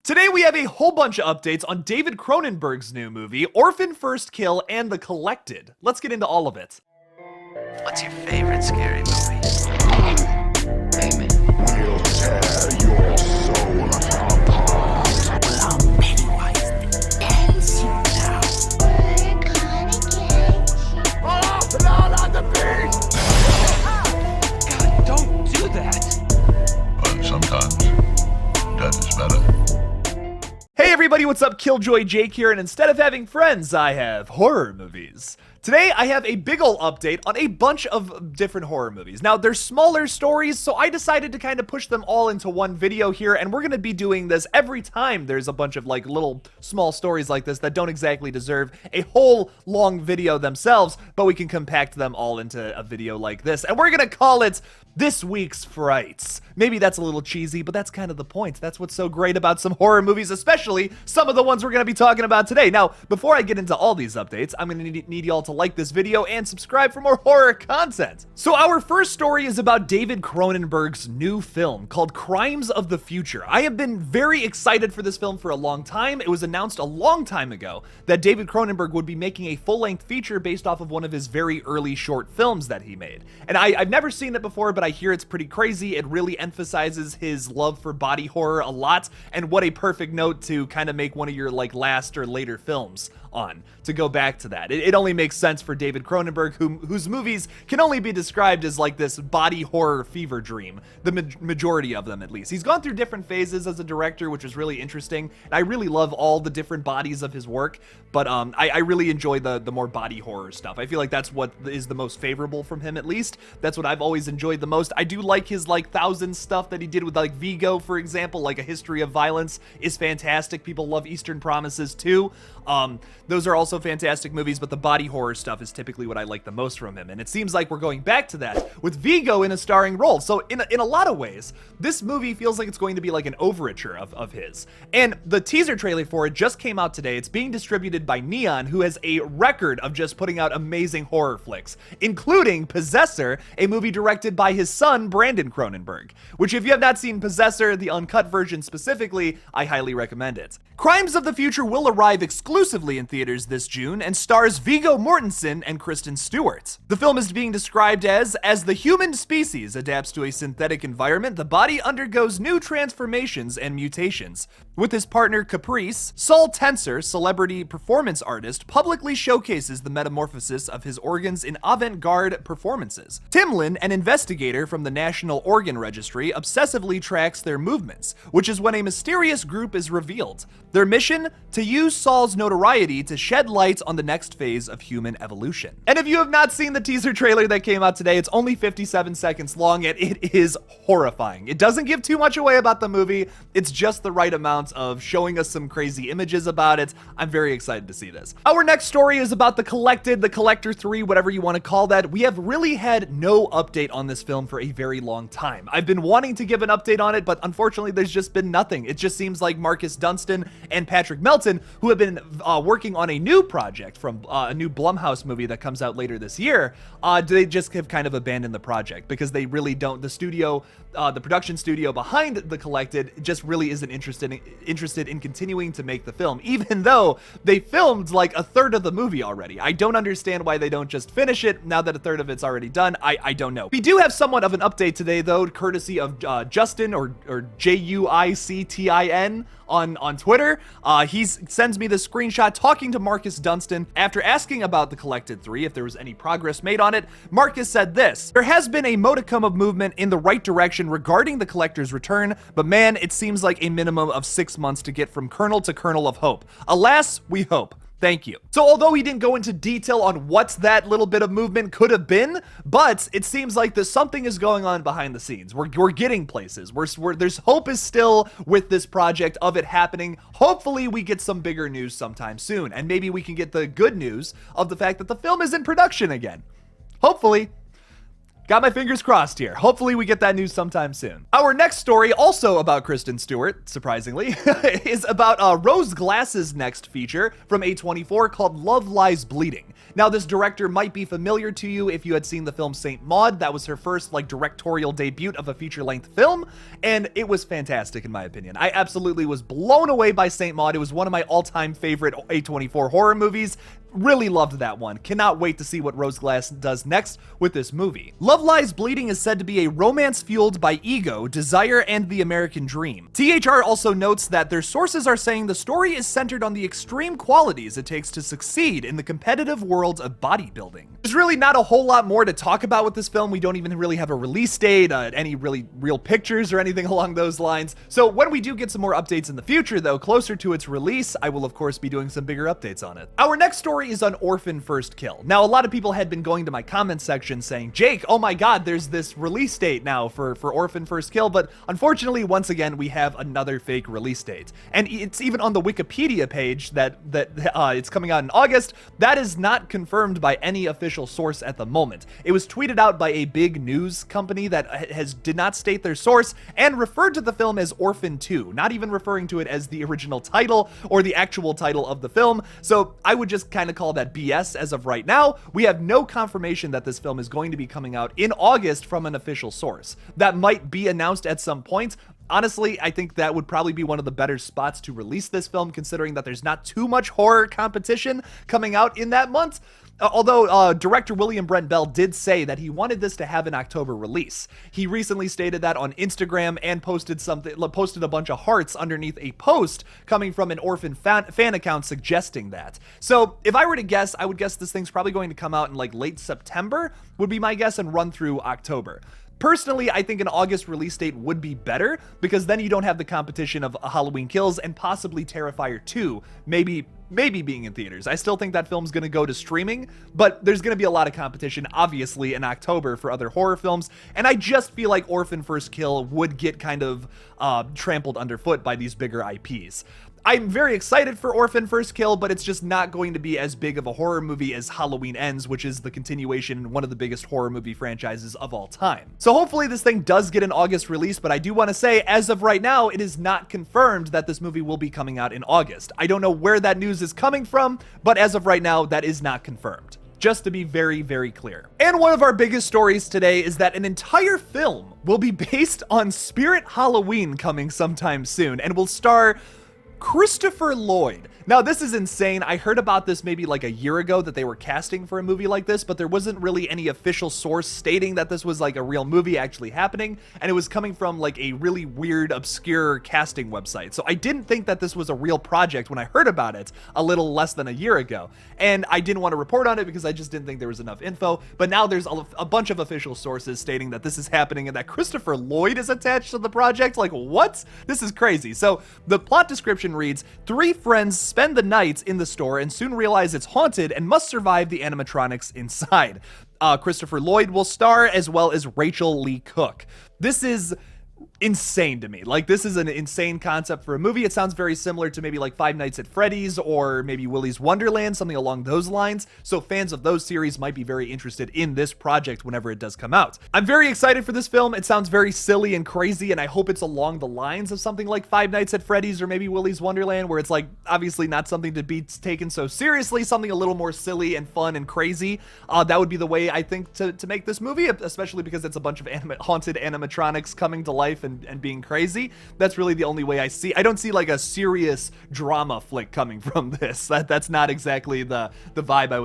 Today we have a whole bunch of updates on David Cronenberg's new movie, Orphan, First Kill, and The Collected. Let's get into all of it. What's your favorite scary movie? Amen. We'll tear your soul apart. Well, Pennywise the dancing now. We're gonna get you. Oh, blood on the beast! God, don't do that. But sometimes death is better. Hey everybody, what's up? KillJoy Jake here, and instead of having friends, I have horror movies. Today, I have a big ol' update on a bunch of different horror movies. Now, they're smaller stories, so I decided to kind of push them all into one video here, and we're gonna be doing this every time there's a bunch of like little small stories like this that don't exactly deserve a whole long video themselves, but we can compact them all into a video like this, and we're gonna call it This Week's Frights. Maybe that's a little cheesy, but that's kind of the point. That's what's so great about some horror movies, especially some of the ones we're gonna be talking about today. Now, before I get into all these updates, I'm gonna need y'all to like this video and subscribe for more horror content. So our first story is about David Cronenberg's new film called Crimes of the Future. I have been very excited for this film for a long time. It was announced a long time ago that David Cronenberg would be making a full-length feature based off of one of his very early short films that he made. And I've never seen it before, but I hear it's pretty crazy. It really emphasizes his love for body horror a lot, and what a perfect note to kind of make one of your like last or later films on, to go back to that. It only makes sense for David Cronenberg, whose movies can only be described as like this body horror fever dream, the majority of them at least. He's gone through different phases as a director, which is really interesting, and I really love all the different bodies of his work, but I really enjoy the more body horror stuff. I feel like that's what is the most favorable from him, at least. That's what I've always enjoyed the most. I do like his like Thousand stuff that he did with like Vigo, for example, like A History of Violence is fantastic. People love Eastern Promises too. Those are also fantastic movies, but the body horror stuff is typically what I like the most from him, and it seems like we're going back to that with Vigo in a starring role. So in a lot of ways, this movie feels like it's going to be like an overture of his. And the teaser trailer for it just came out today. It's being distributed by Neon, who has a record of just putting out amazing horror flicks, including Possessor, a movie directed by his son, Brandon Cronenberg, which if you have not seen Possessor, the uncut version specifically, I highly recommend it. Crimes of the Future will arrive exclusively in theaters this June and stars Viggo Mortensen and Kristen Stewart. The film is being described as the human species adapts to a synthetic environment, the body undergoes new transformations and mutations. With his partner Caprice, Saul Tenser, celebrity performance artist, publicly showcases the metamorphosis of his organs in avant-garde performances. Timlin, an investigator from the National Organ Registry, obsessively tracks their movements, which is when a mysterious group is revealed. Their mission? To use Saul's notoriety to shed light on the next phase of human evolution. And if you have not seen the teaser trailer that came out today, it's only 57 seconds long and it is horrifying. It doesn't give too much away about the movie. It's just the right amount of showing us some crazy images about it. I'm very excited to see this. Our next story is about The Collected, The Collector 3, whatever you want to call that. We have really had no update on this film for a very long time. I've been wanting to give an update on it, but unfortunately there's just been nothing. It just seems like Marcus Dunstan and Patrick Melton, who have been working on a new project from a new Blumhouse movie that comes out later this year, they just have kind of abandoned the project because they really don't, the production studio behind The Collected just really isn't interested in continuing to make the film, even though they filmed like a third of the movie already. I don't understand why they don't just finish it now that a third of it's already done. I don't know. We do have somewhat of an update today though, courtesy of Justin or Juictin on Twitter. He sends me the screenshot talking to Marcus Dunstan after asking about The Collected 3, if there was any progress made on it. Marcus said this: "There has been a modicum of movement in the right direction regarding the Collector's return, but man, it seems like a minimum of 6 months to get from kernel to kernel of hope. Alas, we hope. Thank you." So although he didn't go into detail on what that little bit of movement could have been, but it seems like something is going on behind the scenes. We're getting places. There's hope is still with this project of it happening. Hopefully we get some bigger news sometime soon, and maybe we can get the good news of the fact that the film is in production again. Hopefully. Got my fingers crossed here. Hopefully we get that news sometime soon. Our next story, also about Kristen Stewart, surprisingly, is about Rose Glass's next feature from A24 called Love Lies Bleeding. Now, this director might be familiar to you if you had seen the film Saint Maud. That was her first directorial debut of a feature-length film, and it was fantastic in my opinion. I absolutely was blown away by Saint Maud. It was one of my all-time favorite A24 horror movies. Really loved that one. Cannot wait to see what Rose Glass does next with this movie. Love Lies Bleeding is said to be a romance fueled by ego, desire, and the American dream. THR also notes that their sources are saying the story is centered on the extreme qualities it takes to succeed in the competitive world of bodybuilding. There's really not a whole lot more to talk about with this film. We don't even really have a release date, any really real pictures or anything along those lines. So when we do get some more updates in the future though, closer to its release, I will of course be doing some bigger updates on it. Our next story is on Orphan First Kill. Now, a lot of people had been going to my comment section saying, Jake, oh my god, there's this release date now for Orphan First Kill, but unfortunately, once again, we have another fake release date. And it's even on the Wikipedia page that it's coming out in August. That is not confirmed by any official source at the moment. It was tweeted out by a big news company that did not state their source and referred to the film as Orphan 2, not even referring to it as the original title or the actual title of the film. So I would just kind of call that BS as of right now. We have no confirmation that this film is going to be coming out in August from an official source. That might be announced at some point. Honestly, I think that would probably be one of the better spots to release this film, considering that there's not too much horror competition coming out in that month. Although director William Brent Bell did say that he wanted this to have an October release. He recently stated that on Instagram and posted a bunch of hearts underneath a post coming from an Orphan fan account suggesting that. So if I were to guess, I would guess this thing's probably going to come out in late September, would be my guess, and run through October. Personally, I think an August release date would be better, because then you don't have the competition of Halloween Kills and possibly Terrifier 2 maybe being in theaters. I still think that film's gonna go to streaming, but there's gonna be a lot of competition, obviously, in October for other horror films, and I just feel like Orphan First Kill would get kind of trampled underfoot by these bigger IPs. I'm very excited for Orphan First Kill, but it's just not going to be as big of a horror movie as Halloween Ends, which is the continuation in one of the biggest horror movie franchises of all time. So hopefully this thing does get an August release, but I do want to say, as of right now, it is not confirmed that this movie will be coming out in August. I don't know where that news is coming from, but as of right now, that is not confirmed. Just to be very, very clear. And one of our biggest stories today is that an entire film will be based on Spirit Halloween coming sometime soon, and will star Christopher Lloyd. Now, this is insane. I heard about this maybe a year ago, that they were casting for a movie like this, but there wasn't really any official source stating that this was a real movie actually happening, and it was coming from a really weird, obscure casting website. So I didn't think that this was a real project when I heard about it a little less than a year ago, and I didn't want to report on it because I just didn't think there was enough info. But now there's a bunch of official sources stating that this is happening and that Christopher Lloyd is attached to the project. What? This is crazy. So the plot description reads, 3 friends spend the night in the store and soon realize it's haunted and must survive the animatronics inside. Christopher Lloyd will star, as well as Rachel Lee Cook. This is insane to me. This is an insane concept for a movie. It sounds very similar to maybe Five Nights at Freddy's or maybe Willy's Wonderland, something along those lines. So fans of those series might be very interested in this project whenever it does come out. I'm very excited for this film. It sounds very silly and crazy, and I hope it's along the lines of something like Five Nights at Freddy's or maybe Willy's Wonderland, where it's obviously not something to be taken so seriously, something a little more silly and fun and crazy. That would be the way I think to make this movie, especially because it's a bunch of haunted animatronics coming to life and being crazy. That's really the only way I don't see a serious drama flick coming from this. That's not exactly the vibe I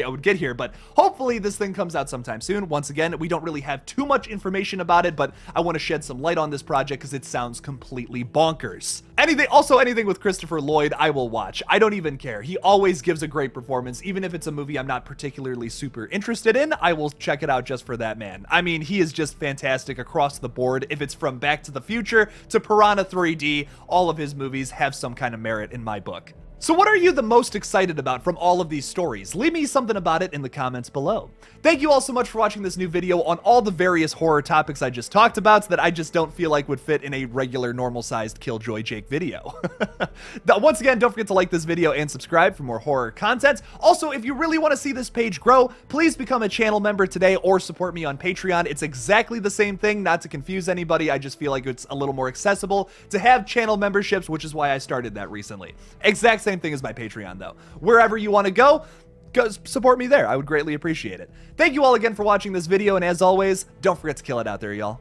would get here, but hopefully this thing comes out sometime soon. Once again, we don't really have too much information about it, but I want to shed some light on this project because it sounds completely bonkers. Anything with Christopher Lloyd, I will watch. I don't even care. He always gives a great performance. Even if it's a movie I'm not particularly super interested in, I will check it out just for that man. I mean, he is just fantastic across the board. If it's from Back to the Future to Piranha 3D, all of his movies have some kind of merit in my book. So what are you the most excited about from all of these stories? Leave me something about it in the comments below. Thank you all so much for watching this new video on all the various horror topics I just talked about that I just don't feel like would fit in a regular normal-sized KillJoy Jake video. Once again, don't forget to like this video and subscribe for more horror content. Also, if you really want to see this page grow, please become a channel member today or support me on Patreon. It's exactly the same thing, not to confuse anybody. I just feel like it's a little more accessible to have channel memberships, which is why I started that recently. Exact same thing as my Patreon though. Wherever you want to go support me there. I would greatly appreciate it. Thank you all again for watching this video, and as always, don't forget to kill it out there, y'all.